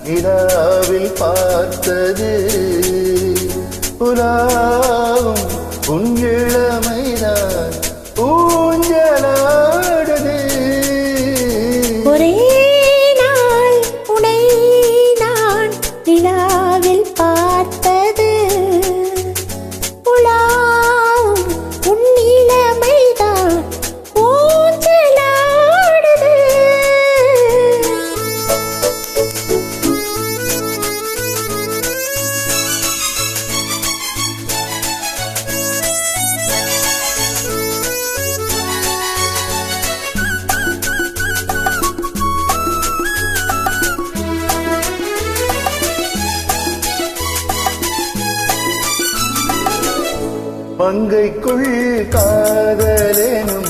நிலாவில் பார்த்தது உலாவும் உன் இளமைதான் ஊஞ்சலாடுது. ஒரே நாள் உனை நான் நிலாவில் பார்த்தது உலாவும் உன் இளமைதான் ஊஞ்சலாடுது. மங்கைக்குள் காதலெனும்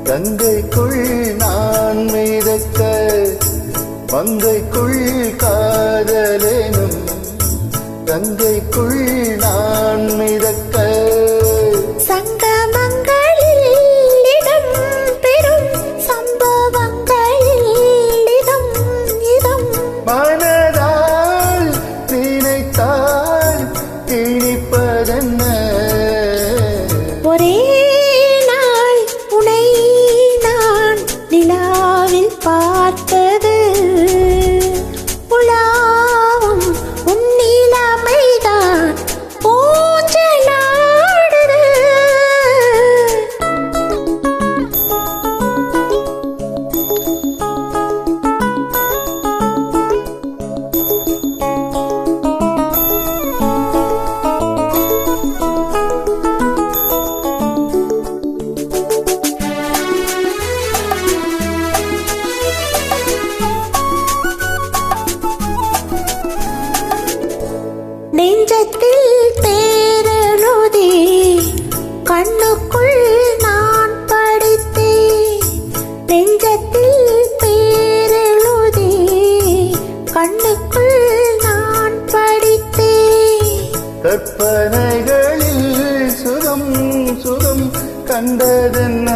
கங்கைக்குள் நான் மிதக்க, மங்கைக்குள் காதலெனும் கங்கைக்குள் நான் மிதக்க, சங்கமங்களில் இடம் பெறும் சம்பவங்களில் இதம் இதம் மனதால் நினைத்தால் இனிப்பதென்ன. ஒரே நாள் உனை நான் நிலாவில் பார்த்தது உலாவும் உன் இளமைதான் ஊஞ்சலாடுது. நெஞ்சத்தில் பேரெழுதி கண்ணுக்குள் நான் படித்தேன், நெஞ்சத்தில் பேரெழுதி கண்ணுக்குள் நான் படித்தேன். கற்பனைகளில் சுகம் சுகம் கண்டதென்ன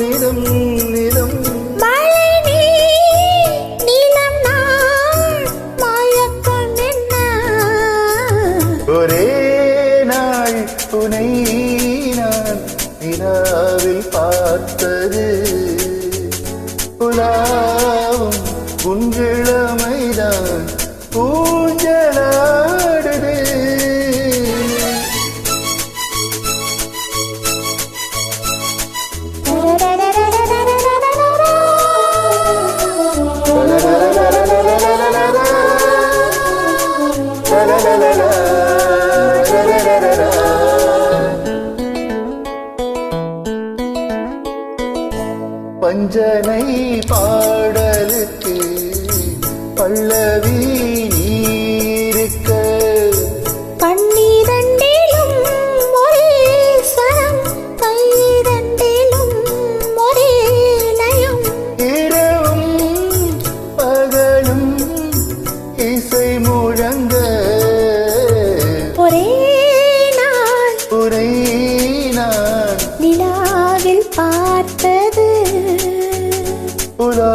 நிறம் நிறம். மழை நீர் நிலம் நான் மயக்கம் என்ன. ஒரே நாள் உனை நான் நிலாவில் பார்த்தது உலாவும் உன் இளமைதான் ஊஞ்சலாடுது. பஞ்சனை பாடலுக்கு பல்லவி நீருக்க, கண்ணீரண்டிலும் ஒரே சரம் கைரண்டிலும் ஒரே லயம். இரவும் பகலும் இசை முழங்க, ஒரே நாள் உரை நான் நிலாவில் பார்த்தது உலா